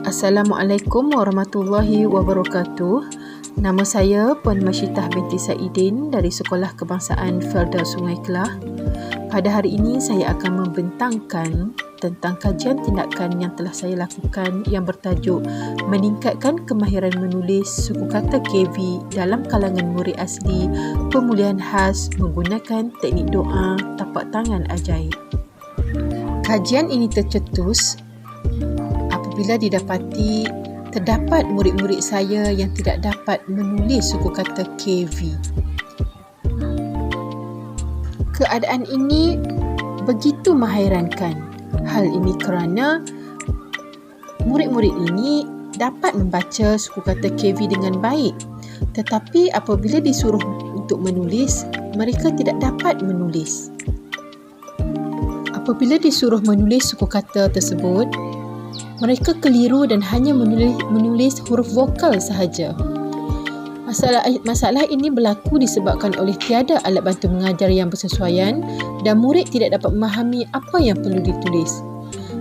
Assalamualaikum warahmatullahi wabarakatuh. Nama saya Puan Masyitah binti Saidin dari Sekolah Kebangsaan Felda Sungai Kelah. Pada hari ini saya akan membentangkan tentang kajian tindakan yang telah saya lakukan yang bertajuk Meningkatkan Kemahiran Menulis Suku Kata KV dalam kalangan murid asli pemulihan khas menggunakan teknik doa tapak tangan ajaib. Kajian ini tercetus apabila didapati terdapat murid-murid saya yang tidak dapat menulis suku kata KV. Keadaan ini begitu menghairankan. Hal ini kerana murid-murid ini dapat membaca suku kata KV dengan baik, tetapi apabila disuruh untuk menulis, mereka tidak dapat menulis. Apabila disuruh menulis suku kata tersebut, mereka keliru dan hanya menulis huruf vokal sahaja. Masalah ini berlaku disebabkan oleh tiada alat bantu mengajar yang bersesuaian dan murid tidak dapat memahami apa yang perlu ditulis.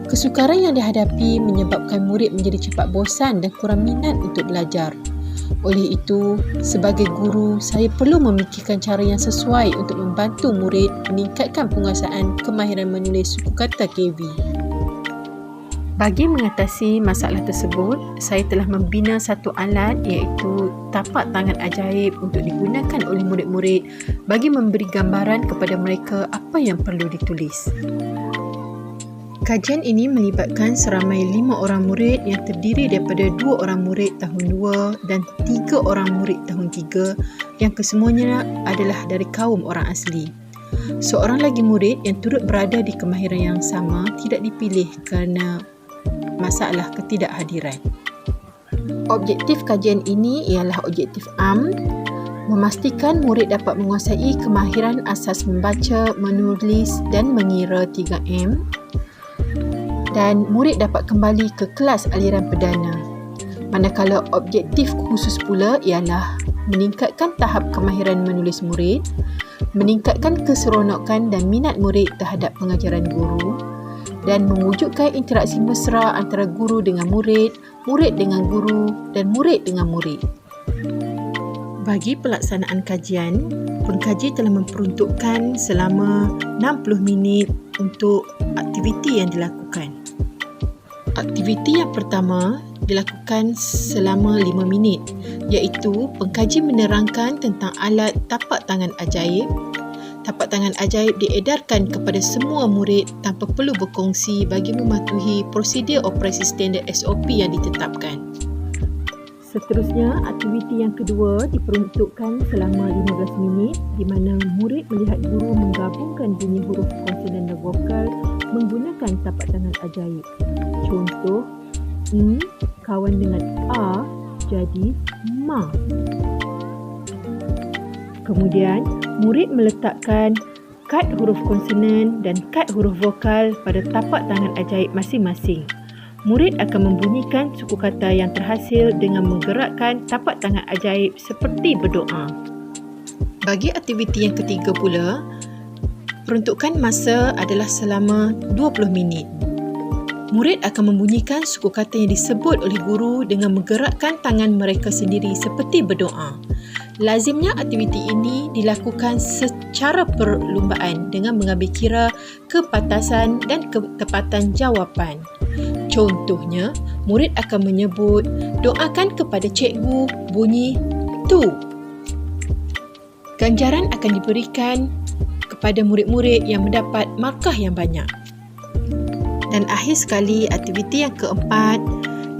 Kesukaran yang dihadapi menyebabkan murid menjadi cepat bosan dan kurang minat untuk belajar. Oleh itu, sebagai guru, saya perlu memikirkan cara yang sesuai untuk membantu murid meningkatkan penguasaan kemahiran menulis suku kata KV. Bagi mengatasi masalah tersebut, saya telah membina satu alat iaitu tapak tangan ajaib untuk digunakan oleh murid-murid bagi memberi gambaran kepada mereka apa yang perlu ditulis. Kajian ini melibatkan seramai 5 orang murid yang terdiri daripada 2 orang murid tahun 2 dan 3 orang murid tahun 3 yang kesemuanya adalah dari kaum orang asli. Seorang lagi murid yang turut berada di kemahiran yang sama tidak dipilih kerana masalah ketidakhadiran. Objektif kajian ini ialah objektif am, memastikan murid dapat menguasai kemahiran asas membaca, menulis dan mengira 3M, dan murid dapat kembali ke kelas aliran perdana. Manakala objektif khusus pula ialah meningkatkan tahap kemahiran menulis murid, meningkatkan keseronokan dan minat murid terhadap pengajaran guru, dan mewujudkan interaksi mesra antara guru dengan murid, murid dengan guru dan murid dengan murid. Bagi pelaksanaan kajian, pengkaji telah memperuntukkan selama 60 minit untuk aktiviti yang dilakukan. Aktiviti yang pertama dilakukan selama 5 minit, iaitu pengkaji menerangkan tentang alat tapak tangan ajaib. Tapak tangan ajaib diedarkan kepada semua murid tanpa perlu berkongsi bagi mematuhi prosedur operasi standard SOP yang ditetapkan. Seterusnya, aktiviti yang kedua diperuntukkan selama 15 minit di mana murid melihat guru menggabungkan bunyi huruf konsonan dan vokal menggunakan tapak tangan ajaib. Contoh, kawan dengan A jadi ma. Kemudian, murid meletakkan kad huruf konsonan dan kad huruf vokal pada tapak tangan ajaib masing-masing. Murid akan membunyikan suku kata yang terhasil dengan menggerakkan tapak tangan ajaib seperti berdoa. Bagi aktiviti yang ketiga pula, peruntukan masa adalah selama 20 minit. Murid akan membunyikan suku kata yang disebut oleh guru dengan menggerakkan tangan mereka sendiri seperti berdoa. Lazimnya aktiviti ini dilakukan secara perlumbaan dengan mengambil kira kepatasan dan ketepatan jawapan. Contohnya, murid akan menyebut, doakan kepada cikgu bunyi tu. Ganjaran akan diberikan kepada murid-murid yang mendapat markah yang banyak. Dan akhir sekali, aktiviti yang keempat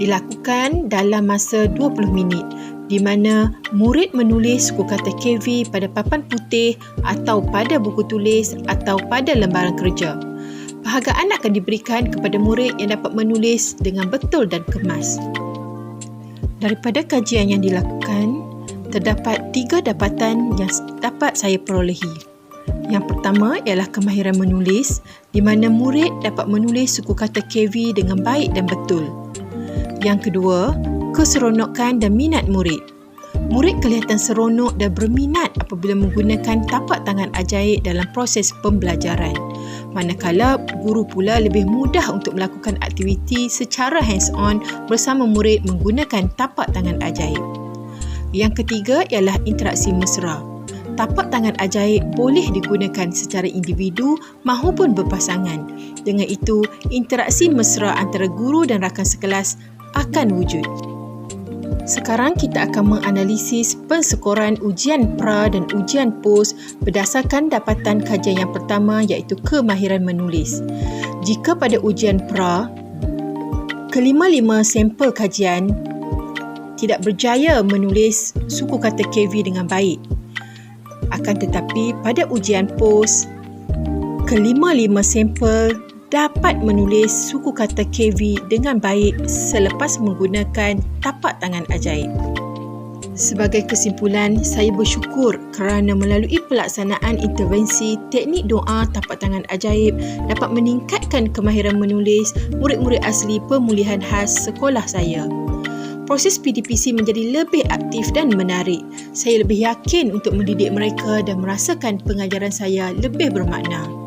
dilakukan dalam masa 20 minit di mana murid menulis suku kata KV pada papan putih atau pada buku tulis atau pada lembaran kerja. Penghargaan akan diberikan kepada murid yang dapat menulis dengan betul dan kemas. Daripada kajian yang dilakukan, terdapat 3 dapatan yang dapat saya perolehi. Yang pertama ialah kemahiran menulis di mana murid dapat menulis suku kata KV dengan baik dan betul. Yang kedua, keseronokan dan minat murid. Murid kelihatan seronok dan berminat apabila menggunakan tapak tangan ajaib dalam proses pembelajaran. Manakala guru pula lebih mudah untuk melakukan aktiviti secara hands-on bersama murid menggunakan tapak tangan ajaib. Yang ketiga ialah interaksi mesra. Tapak tangan ajaib boleh digunakan secara individu maupun berpasangan. Dengan itu, interaksi mesra antara guru dan rakan sekelas akan wujud. Sekarang kita akan menganalisis pensekoran ujian pra dan ujian pos berdasarkan dapatan kajian yang pertama iaitu kemahiran menulis. Jika pada ujian pra, kelima-lima sampel kajian tidak berjaya menulis suku kata KV dengan baik. Akan tetapi pada ujian pos, kelima-lima sampel dapat menulis suku kata KV dengan baik selepas menggunakan tapak tangan ajaib. Sebagai kesimpulan, saya bersyukur kerana melalui pelaksanaan intervensi teknik doa tapak tangan ajaib dapat meningkatkan kemahiran menulis murid-murid asli pemulihan khas sekolah saya. Proses PDPC menjadi lebih aktif dan menarik. Saya lebih yakin untuk mendidik mereka dan merasakan pengajaran saya lebih bermakna.